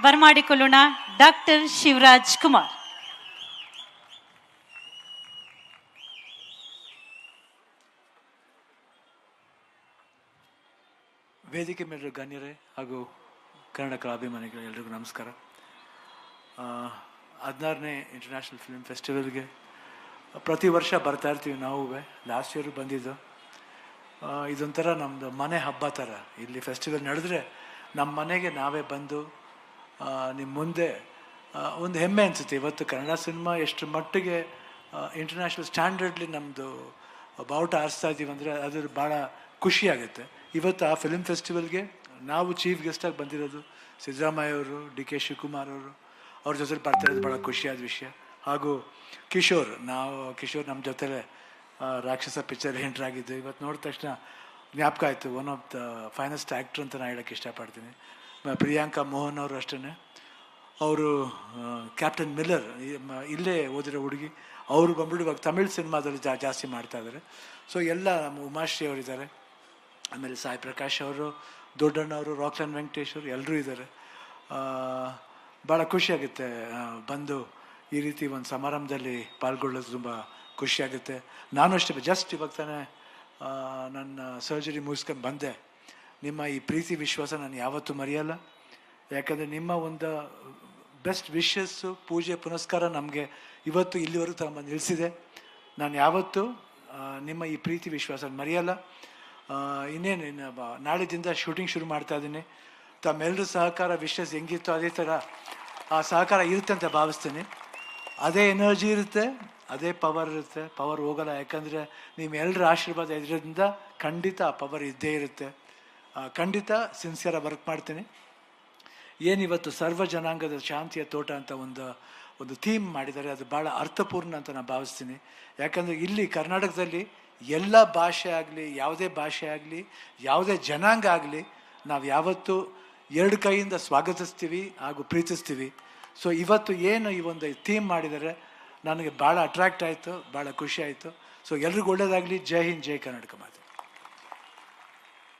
ಬರಮಾಡಿಕೊಳ್ಳೋಣ doctor Shivraj Kumar. ವೇದಿಕೆ ಮೇಲಿರೋ ಗಣ್ಯರೇ ಹಾಗೂ ಕನ್ನಡ ಕಲಾಭಿಮಾನಿಗಳು ಎಲ್ರಿಗೂ ನಮಸ್ಕಾರ. 16ನೇ ಇಂಟರ್ನ್ಯಾಷನಲ್ ಫಿಲ್ಮ್ ಫೆಸ್ಟಿವಲ್ಗೆ ಪ್ರತಿ ವರ್ಷ ಬರ್ತಾ ಇರ್ತೀವಿ ನಾವು. ಲಾಸ್ಟ್ ಇಯರು ಬಂದಿದ್ದು. ಇದೊಂಥರ ನಮ್ಮದು ಮನೆ ಹಬ್ಬ ಥರ. ಇಲ್ಲಿ ಫೆಸ್ಟಿವಲ್ ನಡೆದ್ರೆ ನಮ್ಮ ಮನೆಗೆ ನಾವೇ ಬಂದು ನಿಮ್ಮ ಮುಂದೆ ಒಂದು ಹೆಮ್ಮೆ ಅನಿಸುತ್ತೆ. ಇವತ್ತು ಕನ್ನಡ ಸಿನಿಮಾ ಎಷ್ಟು ಮಟ್ಟಿಗೆ ಇಂಟರ್ನ್ಯಾಷನಲ್ ಸ್ಟ್ಯಾಂಡರ್ಡ್ಲಿ ನಮ್ಮದು ಬಾವುಟ ಆರಿಸ್ತಾ ಇದ್ದೀವಿ ಅಂದರೆ ಅದು ಭಾಳ ಖುಷಿಯಾಗುತ್ತೆ. ಇವತ್ತು ಆ ಫಿಲ್ಮ್ ಫೆಸ್ಟಿವಲ್ಗೆ ನಾವು ಚೀಫ್ ಗೆಸ್ಟಾಗಿ ಬಂದಿರೋದು ಸಿದ್ದರಾಮಯ್ಯ ಅವರು, ಡಿ ಕೆ ಶಿವಕುಮಾರ್ ಅವರು, ಅವ್ರ ಜೊತೆ ಬರ್ತಾ ಇರೋದು ಭಾಳ ಖುಷಿಯಾದ ವಿಷಯ. ಹಾಗೂ ಕಿಶೋರ್ ನಮ್ಮ ಜೊತೆಲೇ ರಾಕ್ಷಸ ಪಿಕ್ಚರ್ ಎಂಟ್ರಾಗಿದ್ದು. ಇವತ್ತು ನೋಡಿದ ತಕ್ಷಣ ಜ್ಞಾಪಕ ಆಯಿತು, one of the finest actor ಅಂತ ನಾನು ಹೇಳೋಕ್ಕೆ ಇಷ್ಟಪಡ್ತೀನಿ. ಪ್ರಿಯಾಂಕಾ ಮೋಹನ್ ಅವರು ಅಷ್ಟೇ. ಅವರು ಕ್ಯಾಪ್ಟನ್ ಮಿಲ್ಲರ್ ಇಲ್ಲೇ ಓದಿರೋ ಹುಡುಗಿ. ಅವರು ಬಂದ್ಬಿಟ್ಟು ಇವಾಗ ತಮಿಳ್ ಸಿನಿಮಾದಲ್ಲಿ ಜಾಸ್ತಿ ಮಾಡ್ತಾಯಿದ್ದಾರೆ. ಸೊ ಎಲ್ಲ ಉಮಾಶ್ರೀ ಅವರಿದ್ದಾರೆ, ಆಮೇಲೆ ಸಾಯಿ ಪ್ರಕಾಶ್ ಅವರು, ದೊಡ್ಡಣ್ಣವರು, ರಾಕ್ಲೈನ್ ವೆಂಕಟೇಶ್ ಅವರು ಎಲ್ಲರೂ ಇದ್ದಾರೆ. ಭಾಳ ಖುಷಿಯಾಗುತ್ತೆ ಬಂದು ಈ ರೀತಿ ಒಂದು ಸಮಾರಂಭದಲ್ಲಿ ಪಾಲ್ಗೊಳ್ಳೋದು. ತುಂಬ ಖುಷಿಯಾಗುತ್ತೆ. ನಾನು ಅಷ್ಟೇ ಜಸ್ಟ್ ಇವಾಗ ತಾನೇ ನನ್ನ ಸರ್ಜರಿ ಮುಗಿಸ್ಕೊಂಡು ಬಂದೆ. ನಿಮ್ಮ ಈ ಪ್ರೀತಿ ವಿಶ್ವಾಸ ನಾನು ಯಾವತ್ತೂ ಮರೆಯಲ್ಲ. ಯಾಕಂದರೆ ನಿಮ್ಮ ಒಂದು ಬೆಸ್ಟ್ ವಿಶಸ್ಸು, ಪೂಜೆ ಪುನಸ್ಕಾರ ನಮಗೆ ಇವತ್ತು ಇಲ್ಲಿವರೆಗೂ ತಗೊಂಬಂದು ನಿಲ್ಲಿಸಿದೆ. ನಾನು ಯಾವತ್ತೂ ನಿಮ್ಮ ಈ ಪ್ರೀತಿ ವಿಶ್ವಾಸ ಮರೆಯಲ್ಲ. ಇನ್ನೇನು ನಾಳೆದಿಂದ ಶೂಟಿಂಗ್ ಶುರು ಮಾಡ್ತಾಯಿದ್ದೀನಿ. ತಮ್ಮೆಲ್ಲರ ಸಹಕಾರ ವಿಶ್ವಾಸ ಹೆಂಗಿತ್ತು ಅದೇ ಥರ ಆ ಸಹಕಾರ ಇರುತ್ತೆ ಅಂತ ಭಾವಿಸ್ತೀನಿ. ಅದೇ ಎನರ್ಜಿ ಇರುತ್ತೆ, ಅದೇ ಪವರ್ ಇರುತ್ತೆ. ಪವರ್ ಹೋಗಲ್ಲ. ಯಾಕಂದರೆ ನಿಮ್ಮೆಲ್ಲರ ಆಶೀರ್ವಾದ ಇದರಿಂದ ಖಂಡಿತ ಆ ಪವರ್ ಇದ್ದೇ ಇರುತ್ತೆ. ಖಂಡಿತ ಸಿನ್ಸಿಯರಾಗಿ ವರ್ಕ್ ಮಾಡ್ತೀನಿ. ಏನಿವತ್ತು ಸರ್ವ ಜನಾಂಗದ ಶಾಂತಿಯ ತೋಟ ಅಂತ ಒಂದು ಥೀಮ್ ಮಾಡಿದ್ದಾರೆ, ಅದು ಭಾಳ ಅರ್ಥಪೂರ್ಣ ಅಂತ ನಾನು ಭಾವಿಸ್ತೀನಿ. ಯಾಕಂದರೆ ಇಲ್ಲಿ ಕರ್ನಾಟಕದಲ್ಲಿ ಎಲ್ಲ ಭಾಷೆ ಆಗಲಿ, ಯಾವುದೇ ಭಾಷೆ ಆಗಲಿ, ಯಾವುದೇ ಜನಾಂಗ ಆಗಲಿ, ನಾವು ಯಾವತ್ತೂ ಎರಡು ಕೈಯಿಂದ ಸ್ವಾಗತಿಸ್ತೀವಿ ಹಾಗೂ ಪ್ರೀತಿಸ್ತೀವಿ. ಸೊ ಇವತ್ತು ಏನು ಈ ಒಂದು ಥೀಮ್ ಮಾಡಿದ್ದಾರೆ ನನಗೆ ಭಾಳ ಅಟ್ರಾಕ್ಟ್ ಆಯಿತು, ಭಾಳ ಖುಷಿ ಆಯಿತು. ಸೊ ಎಲ್ರಿಗೂ ಒಳ್ಳೆಯದಾಗಲಿ. ಜೈ ಹಿಂದ್, ಜೈ ಕರ್ನಾಟಕ ಮಾತೆ.